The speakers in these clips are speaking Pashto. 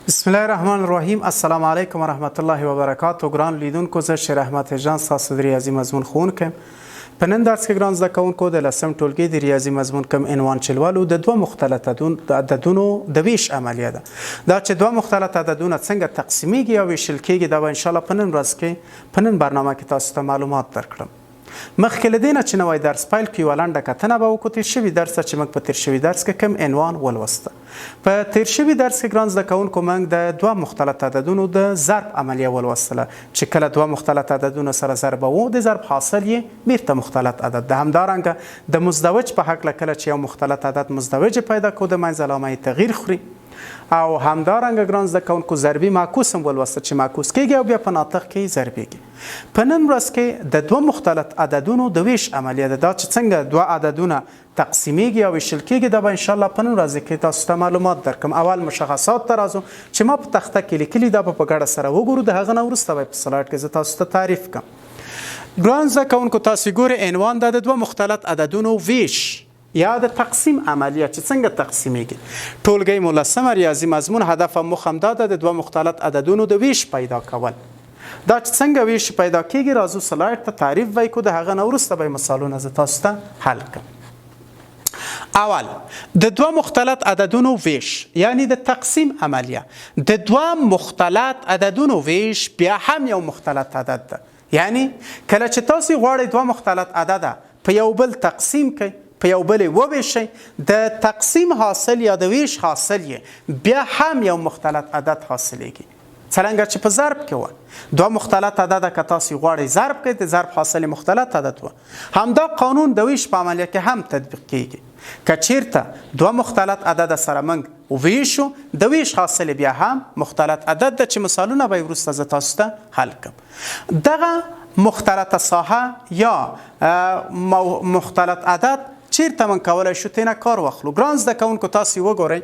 بسم الله الرحمن الرحیم. السلام علیکم و رحمت الله و برکاته. ګران لیدونکو، زه شیر احمد جان ستاسو د ریاضي مضمون ښوونکی په نن درس کې ګران زده کوونکو د لسم ټولګي د ریاضي مضمون کوم عنوان چلولو د دوه مختلط عددونو د ویش عملیه ده. دا چې دوه مختلط عددونه څنګه تقسیمیږي او ویشل کیږي دا به ان شاء الله په نن ورځ کې په نن برنامه کې تاسو ته معلومات درکړم. مخکې له دې نه چې نوی درس پیل کړو یوه لنډه کتنه به وکړو تیر شوي درس ته چې موږ په تیر شوي درس کې کوم عنوان ولوسته. په تیر شوي درس کې ګران زده کوونکو موږ د دوه مختلط عددونو د ضرب عملیه ولوستله چې کله دوه مختلط عددونه سره ضربوو د ضرب حاصل یې بیرته مختلط عدد ده. همدارنګه د مزدوج په هکله کله چې یو مختلط عدد مزدوج پیدا کړو د منځ علامه یې تغییر خوري او همدارنګه ګران زده کوونکو ضربي معکوس هم ولوسته چې معکوس کیږي او بیا په ناطق کې ضربیږي. په نن ورځ کې د دوه مختلط عددونو د ویش عملیه ده. دا چې څنګه دوه عددونه تقسیمیږي او ویشل کیږي دا به ان شاء الله په نن ورځ کې تاسو ته معلومات درکم. اول مشخصات ته راځو چې ما په تخته کې لیکلي دا په ګډه سره وګورو. د هغه نه وروسته به په سلاید کې زه تاسو ته تعریف کوم. ګران زده کوونکو تاسو ګورئ عنوان د دوه مختلط عددونو ویش یا د تقسیم عملیه چې څنګه تقسیمیږي. ټولګی مو لسمه ریاضي مضمون هدف او موخه هم دا ده د دوه مختلط عددونو د ویش پیدا کول. دا چې څنګه ویش پیدا کیږي راځو سلاید ته تعریف وکړو. د هغه نه وروسته به مثالونه زه تاسو ته حل کړم. اول د دوه مختلط عددونو ویش یعنی د تقسیم عملیه. د دوه مختلط عددونو ویش بیا هم یو مختلط عدد ده. یعنی کله چې تاسو غواړئ دوه مختلط عدد په یو بل تقسیم کړئ په یو بل وویشئ د تقسیم حاصل یا د ویش حاصل یې بیا هم یو مختلط عدد حاصلیږي. څرنګه چې په ضرب کې وه دوه مختلط عدد که تاسو غواړئ ضرب کړئ د ضرب حاصل مختلط عدد وه. همدا قانون د ویش په عملیه کې هم تطبیق کیږي. که چیرته دوه مختلط عدد سره موږ ویشو د ویش حاصل بیا هم مختلط عدد ده چې مثالونه به وروسته زه تاسو ته حل کړم. دغه مختلطه ساحه یا مختلط عدد چیرته من کولای شو تینه کار واخلو. ګران زده کوونکو تاسو وګورئ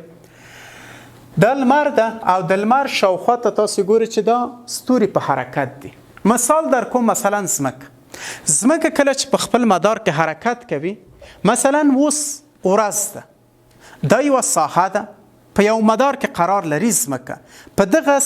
د لمر ده او د لمر شاوخوا ته تاسو ګورئ چې دا ستوري په حرکت دي. مثال در کوم مثلا ځمکه کله چې په خپل مدار کې حرکت کوي مثلا اوس ورځ ده دا یوه ساحه ده په یو مدار کې قرار لري. ځمکه په دغه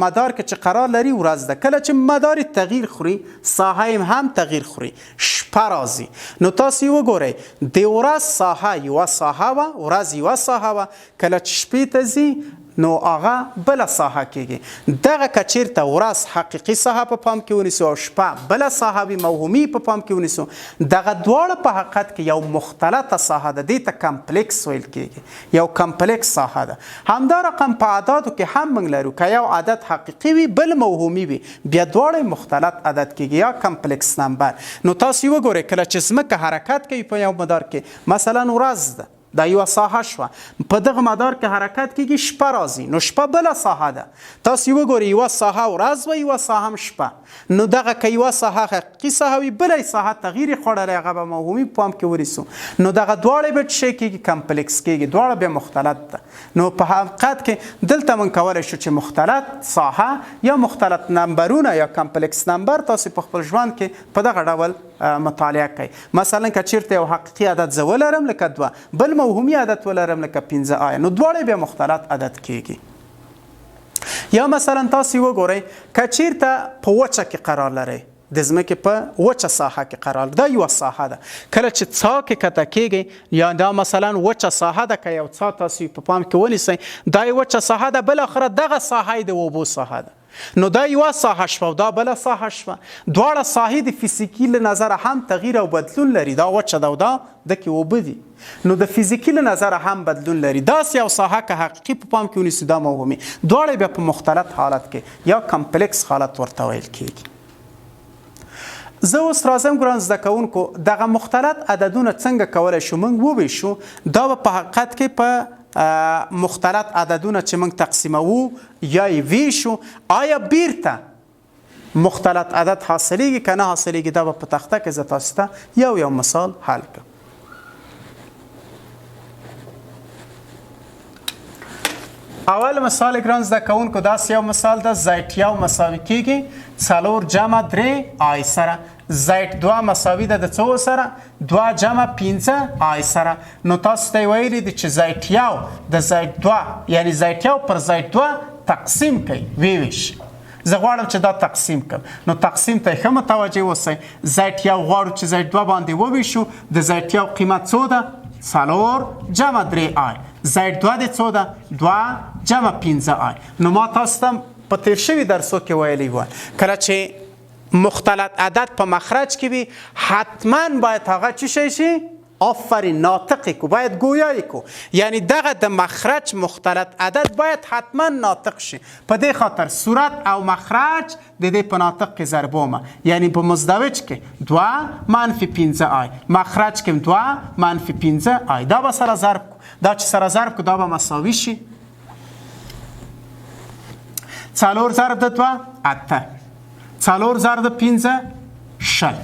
مدار کې چې قرار لري ورځ ده. کله چې مدار تغییر خوري ساحه هم تغییر خوري شپه راځي. نو تاسو وګورئ د ورځ ساحه یوه ساحه وه ورځ یوه ساحه وه. کله چې شپې ته ځي نو هغه بله ساحه کیږي. دغه که چیرته ورځ حقیقي ساحه په پام کې ونیسو او شپه بله ساحه وي موهومي په پام کې ونیسو دغه دواړه په حقیقت کې یو مختلطه ساحه ده. دې ته کمپلیکس ویل کیږي. یو کمپلیکس ساحه ده. همدا رقم په عددو کې هم موږ لرو که یو عدد حقیقي وي بل موهومي وي بیا دواړه مختلط عدد کیږي یا کمپلیکس نمبر. نو تاسو وګورئ کله چې ځمکه حرکت کوي په یو مدار کې مثلا ورځ ده دا یوه ساحه شوه په دغه مدار کې حرکت کیږي شپه راځي نو شپه بله ساحه ده. تاسو وګورئ یوه ساحه ورځ وه یوه ساحه هم شپه. نو دغه که یوه ساحه حقیقي ساحه وي بله ساحه تغییر یې خوړلی هغه به موهومي په پام کې ونیسو نو دغه دواړه به څه کیږي کمپلیکس کیږي. دواړه بیا مختلط ده. نو په حقیقت کې دلته موږ کولی شو چې مختلط ساحه یا مختلط نمبرونه یا کمپلیکس نمبر تاسو په خپل ژوند کې په دغه ډول مطالعه کوي. مثلا که چیرته یو حقیقي عدد زه ولرم لکه دوه بل موهومي عدد ولرم لکه 15 آیا نو دواړه بیا مختلط عدد کیږي. یا مثلا تاسو وګورئ که چیرته په وچه کې قرار لرئ د ځمکې په وچه ساحه کې قرار دا یوه ساحه ده. کله چې څا کې کته کیږي یا دا مثلا وچه ساحه ده که یو څا تاسو په پام کې ونیسئ دا یې وچه ساحه ده بالاخره دغه ساحه یې د اوبو ساحه ده. نو دا یوه ساحه شوه او دا بله ساحه شوه. دواړه ساحې د فیزیکي له نظره هم تغییر او بدلون لري. دا وچه ده او دا دکې اوبه دي نو د فیزیکي له نظره هم بدلون لري. داسې یو ساحه که حقیقي په پام کې ونیسو دا موهومي دواړه بیا په مختلط حالت کې یا کمپلیکس حالت ورته ویل کیږي. زه اوس راځم ګران زده کوونکو دغه مختلط عددونه څنګه کولی شو موږ وویشو. دا به په حقیقت کې په مختلط عددونه چې موږ تقسیموو یا یې ویشو آیا بیرته مختلط عدد حاصلیږي که نه حاصلیږي دا به په تخته کې زه تاسو ته یو مثال حل کړم. اول مثال ګران زده کوونکو داسې یو مثال ده. زایت یو مساوي کیږي 4 جمع 3 آی سره. زایت 2 مساوي ده د څو سره 2 جمع 15 آی سره. نو تاسو ته ویلي دي چې زایت یو د زایت 2 یعنی زایت یو پر زایت 2 تقسیم کوي ویش زه غواړم چې دا تقسیم کړم نو تقسیم ته ښه متوجه اوسئ زائد یو غواړو چې زائد دوه باندې وویشو د زائد یو قیمت څو ده 4 جمع 3 آی زائد دوه د څو ده 2 جمع 15 آی نو ما تاسو ته په تیر شوي درسو کې ویلي وه کله چې مختلط عدد په مخرج کې وي حتما باید هغه څه شی شي آفرین ناطقی کو باید گویایی کو یعنی دغه د مخرج مختلط عدد باید حتما ناطق شي په دې خاطر صورت او مخرج د دې په ناطق کې ضربومه یعنی په مزدوج کې 2 منفی 15 آی مخرج کې 2 منفی 15 آی دا به سره ضرب دا چې سره ضرب کو دا به مساوي شي 4 ضرب د 2 8 4 ضرب د 15 شل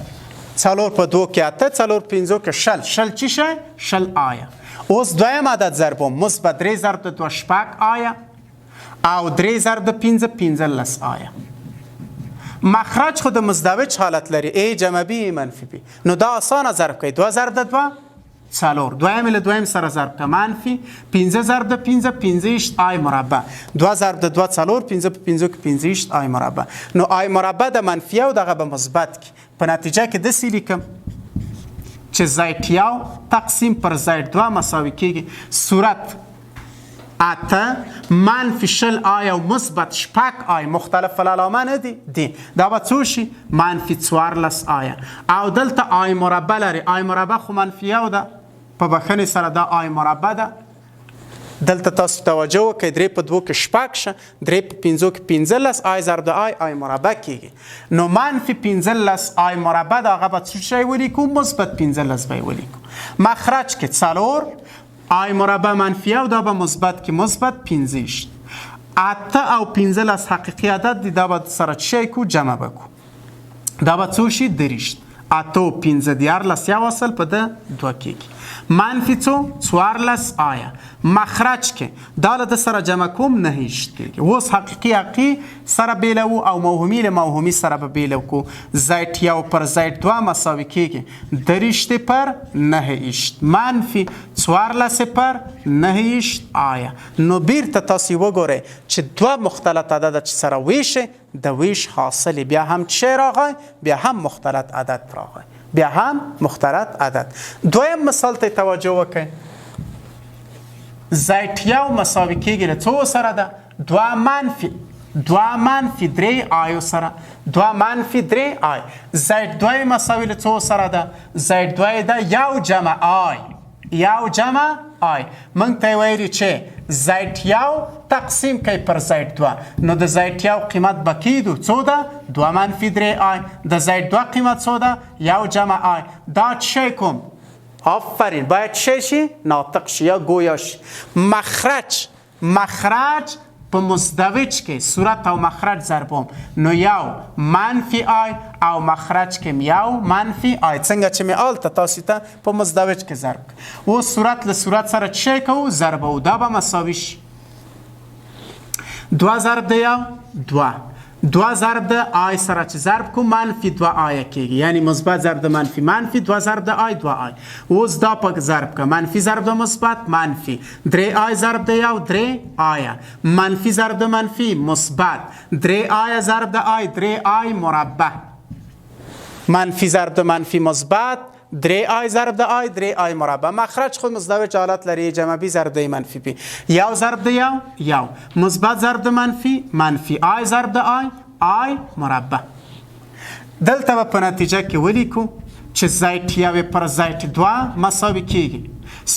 4 په 2 کې 8 4 5 کې شل چی شه شل آیا اوس دویم عدد ضربم مثبت 3 ضرب د 2 شپږ آیا او 3 ضرب د 15 15 آیا مخرج خود مزدوج حالت لري ای جمع بی منفی بی نو دا آسانه ضرب کوي 2 ضرب د 2 4 دویم له دویم سره ضرب که منفی 15 ضرب د 15 15 آی مربع 2 ضرب د 2 4 15 15 15 آی مربع نو آی مربع د منفی او دغه به مثبت کی په نتیجه کې د سی لیکم چې زائد یو تقسیم پر زائد 2 مساوي کیږي صورت 8 منفی شل آی او مثبت شپږ آی مختلف العلامه نه دي دا به څو شي منفی 14 آی او دلته آی مربع لري آی مربع خو منفی یو ده په بخښنې سره دا آی مربع ده دلته تاسو توجه وکړئ 3 په 2 کې شپږ شه 3 په 5 کې 15 آی ضرب د آی مربع کیږي نو منفی 15 آی مربع د هغه به څه شی ولیکو مثبت 15 به ولیکو مخرج کې 4 آی مربع منفی او دا به مثبت کې مثبت 15 8 او 15 حقیقی عدد دي دا به سره چی کو جمع بکو دا به څو شي 3 8 و 15 14 یا وصل په د 2 کېږي منفی څو 14 آیا مخرج کې دا له سره جمع کوم نه هیڅ کېږي اوس حقیقي سره بیلو او موهومی له موهومی سره به بیلو کو زائد یو پر زائد 2 مساوي کېږي 3 پر 9 منفی 14 پر 9 آیا نو بیرته تاسو وګورئ چې 2 مختلط عدد چې سره ویشه د ویش حاصل بیا هم چه راغی بیا هم مختلط عدد راغی بیا هم مختلط عدد دویم مثال ته توجه وکړئ زائد یو مساوي کېږي له څو سره ده 2 منفی 3 آیو سره 2 منفی 3 آی زائد 2 مساوي له څو سره ده زائد 2 ده یو جمع آی یو جمع آی موږ ته ویلي چې زائد یو تقسیم کوي پر زائد 2 نو د زائد یو قیمت به کېدو څو ده 2 منفی 3 آی د زائد 2 قیمت څو ده یو جمع آی دا چی کوم آفرین باید چی شي ناطق شي یا گویا شي مخرج په مزدوج کې صورت او مخرج ضربوم نو یو منفی آی او مخرج کې یو منفی آی څنګه چې مې آلته تاسو ته په مزدوج کې ضرب او صورت له صورت سره چی کوو ضرب او دا به مساوي شي 2 ضرب د یو 2 ضرب د آی سره چې ضرب کو منفی 2 آی کېږي یعنی مثبت ضرب د منفی 2 ضرب د آی 2 آی اوس دا په ضرب کا منفی ضرب د مثبت منفی 3 آی ضرب د یو 3 آی منفی ضرب د منفی مثبت 3 آی ضرب د آی 3 آی مربع منفی ضرب د منفی مثبت 3 آی ضرب د آی 3 آی مربع مخرج خود مزدوج حالت لري جمع بی ضرب د منفی بی یو ضرب د یو مثبت ضرب د منفی آی ضرب د آی مربع دلته په نتیجه کې ولیکو چې زائد یو پر زائد 2 مساوي کېږي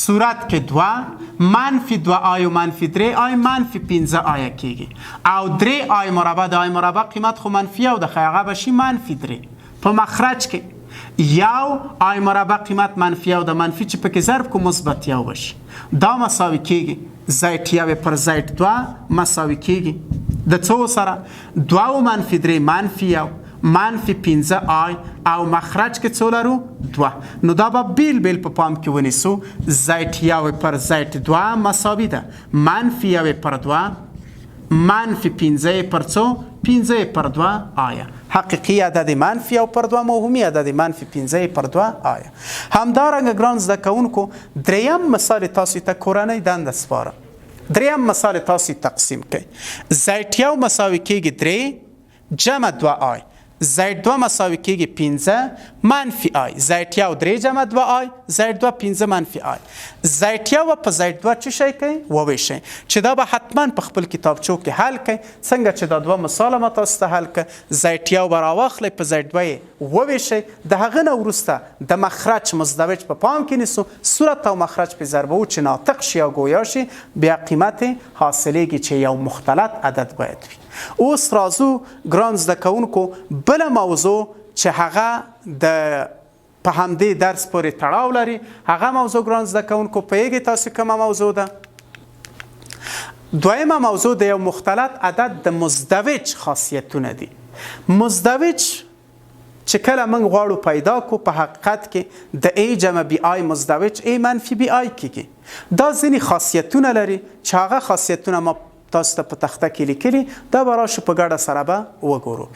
صورت کې 2 منفی 2 آی و منفی 3 آی منفی 15 آی کېږي او 3 آی مربع د آی مربع قیمت خو منفی او د هغه به شي منفی 3 په مخرج کې یو آی مربع قیمت منفی او د منفی چې پکې ضرب کو مثبت یو بشي دا مساوي کېږي زائد یو پر زائد 2 مساوي کېږي د څو سره 2 منفی 3 منفی یو منفی 15 آی او مخرج کې څو لرو 2 نو دا به بیل په پام کې ونیسو زائد یو پر زائد 2 مساوي ده منفی یو پر 2 منفی 15 پر څو 15 پر 2 آیا حقیقی عدد منفی او پر 2 موهومی عدد منفی 15 پر 2 آیا همدارنګه ګران زده کوونکو دریم مثال تاسو ته کورنۍ دنده سپاره دریم مثال تاسو تقسیم کړئ. زائد یو مساوي کېږي 3 جمع 2 آی زائد 2 مساوي کېږي 15 منفي آی زائد یو 3 جمع 2 آی زائد 2 15 منفي آی. زائد یو په زائد 2 څه شي کوي وویشئ چې دا به حتما په خپل کتابچو کې حل کړئ. څنګه چې دا دوه مثاله ما تاسو ته حل کړ. زائد یو به راواخلئ په زائد 2 یې وویشئ. د هغه نه وروسته د مخرج مزدوج په پام کې نیسو. صورت او مخرج په ضربه چې ناطق شي یا گویا شي بیا قیمت حاصلېږي چې یو مختلط عدد باید وي. اوس راځو ګران زده کوونکو بله موضوع چې هغه د په همدې درس پورې تړاو لري. هغه موضوع ګران زده کوونکو پوهیږئ تاسو کومه موضوع ده؟ دویمه موضوع د یو مختلط عدد د مزدوج خاصیتونه دي. مزدوج چې کله موږ غواړو پیدا کو په حقیقت کې د ای جمع بی آی مزدوج ای منفي بی آی کېږي. دا ځینې خاصیتونه لري چې هغه خاصیتونه ما تاسو ته په تخته کې لیکلي. دا به راشو په ګډه سره به وګورو.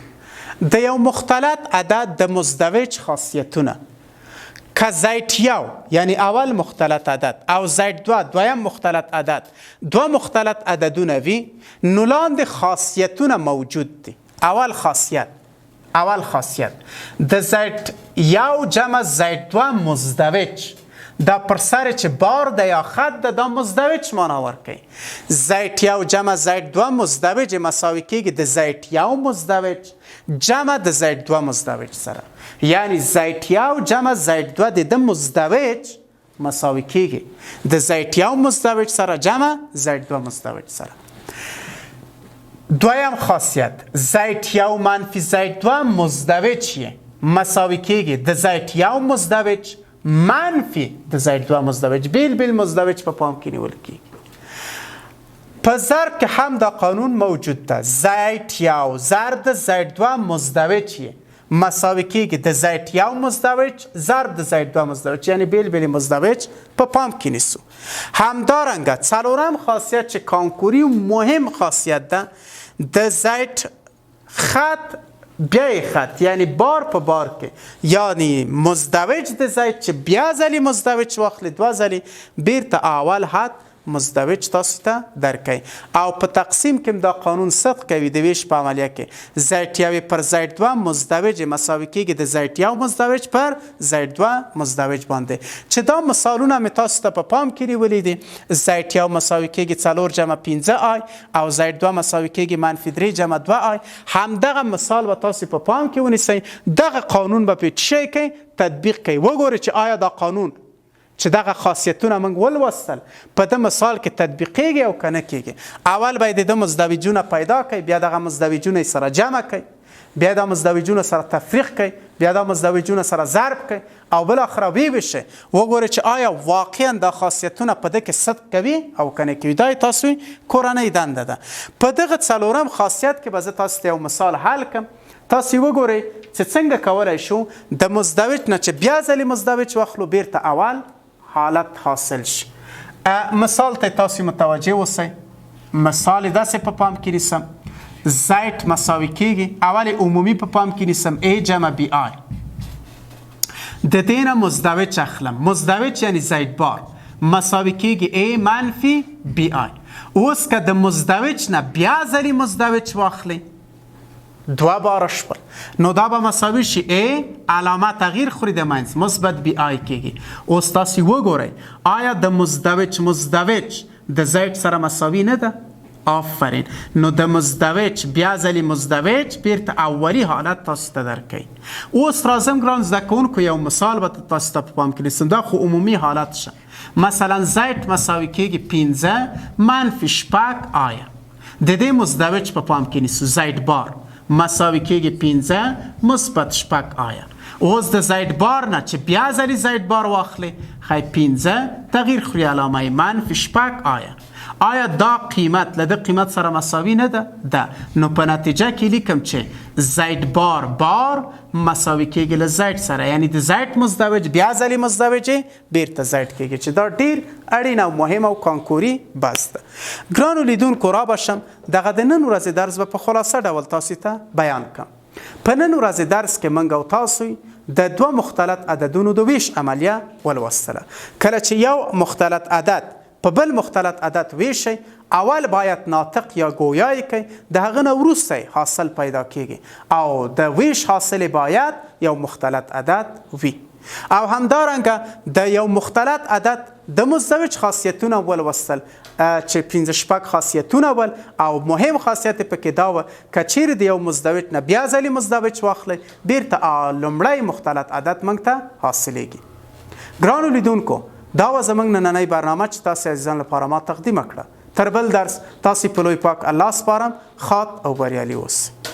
د یو مختلط عدد د مزدوج خاصیتونه که زائد یو یعنی اول مختلط عدد او زائد 2 دویم مختلط عدد دو مختلط عددونه وي نو لاندې خاصیتونه موجود دي. اول خاصیت د زائد یو جمع زائد 2 مزدوج دا پر سر چې بار د یا خط د دا مزدوج معنا ورکوي. زائد یو جمع زائد 2 مزدوج مساوي کېږي د زائد یو مزدوج جمع د زائد 2 مزدوج سره. یعنی زائد یو جمع زائد 2 د مزدوج مساوي کېږي د زائد یو مزدوج سره جمع زائد 2 مزدوج سره. دویم خاصیت زائد یو منفي زائد 2 مزدوج یې مساوي کېږي د زائد یو مزدوج منفي د زائد 2 مزدوج. بیل مزدوج په پام کې نیول کېږي. په ضرب کې هم دا قانون موجود ده. زائد یو ضرب د زائد 2 مزدوج یې مساوي کېږي د زائد یو مزدوج ضرب د زائد 2 مزدوج. یعنی بیل مزدوج په پام کې نیسو. همدارنګه څلورم خاصیت چې کانکوري مهم خاصیت ده د زائد خط بیای خط یعنی بار په بار کې یعنی مزدوج د زائد چې بیا ځلې مزدوج واخلي 2 ځلې بیرته اول خط مزدوج تاسو ته درکوي. او په تقسیم کې دا قانون صدق کوي د ویش په عملیه کې زائد یو پر زائد 2 مزدوج مساوي کېږي د زائد یو مزدوج پر زائد 2 مزدوج باندې. چې دا مثالونه مې تاسو ته په پام کې نیولي دي. زائد یو مساوي کېږي 4 جمع 15 آی او زائد 2 مساوي کېږي منفي 3 جمع 2 آی. همدغه مثال به تاسو په پام کې ونیسئ. دغه قانون به په څه شي کې تطبیق کوي. وګورئ چې آیا دا قانون چې دغه خاصیتونه موږ ولوستل په د مثال کې تطبیقېږي او که نه کېږي. اول باید د مزدوجونه پیدا کړئ بیا دغه مزدوجونه سره جمع کړئ بیا د مزدوجونه سره تفریق کړئ بیا د مزدوجونه سره ضرب کړئ او بالاخره وویشئ. وګورئ چې آیا واقعا دا خاصیتونه په ده کې صدق کوي او که نه کوي. دا تاسو کورنۍ دنده ده. په دغه څلورم خاصیت کې به زه تاسو ته یو مثال حل کړم. تاسو وګورئ چې څنګه کولی شو د مزدوج نه چې بیا ځلې مزدوج واخلو بیرته اول حالت حاصل شي. مثال ته تاسو متوجه اوسئ. مثال داسې په پام کې نیسم. زائد مساوي کېږي اول عمومي په پام کې نیسم ای جمع بی آی. د دې نه مزدوج اخلم. مزدوج یعنی زائد بار مساوي کېږي ای منفي بی آی. اوس که د مزدوج نه بیا ځلې مزدوج واخلئ 2 بار شپل نو دا به مساوي شي ای علامه تغییر خوري د منځ مثبت بی آی کېږي. اوس تاسو وګورئ آیا د مزدوج د زائد سره مساوي نه ده؟ آفرین. نو د مزدوج بیا ځلې مزدوج بیرته اولی حالت تاسو ته درکوي. اوس راځم ګران زده کوونکو یو مثال به تاسو ته په پام کې نیسم. دا خو عمومي حالت شه. مثلا زائد مساوي کېږي 15 منفي 6 آیه. د دې مزدوج په پام کې نیسو. زائد بار مساوي کېږي 15 مثبت 6 آیه. اوس د زائد بار نه چې بیا ځلې زائد بار واخلئ خی 15 تغییر خوري علامه منفي 6 آیه. آیا دا قیمت له د قیمت سره مساوي نه ده؟ نو په نتیجه کې لیکم چې زائد بار مساوي کېږي له زائد سره. یعنی د زائد مزدوج بیا ځلې مزدوج بیرته زائد کېږي چې دا ډیر اړین او مهم او کانکوري بحث ده. ګرانو لیدونکو را باشم دغه د نن ورځې درس به په خلاصه ډول تاسو ته بیان کړم. په نن ورځې درس کې موږ او تاسو د 2 مختلط عددونو د ویش عملیه ولوستله. کله چې یو مختلط عدد په بل مختلط عدد ویشئ. اول باید ناطق یا گویایی کوي، د هغه نه وروسته حاصل پیدا کیږي او د ویش حاصل باید یو مختلط عدد وي. او همدارنګه د یو مختلط عدد د مزدوج خاصیتونه ولوستل چې 5 خاصیتونه ول او مهم خاصیت پکې دا و که چیرې د یو مزدوج نه بیا ځلې مزدوج واخلئ بیرته لومړی مختلط عدد موږ ته حاصلیږي. ګرانو لیدونکو، دا و زموږ نننۍ برنامه چې تاسې عزیزان لپاره ما تقدیمه کړه. تر بل درس تاسې په لوی پاک الله سپارم. ښاد او بریالي اوسئ.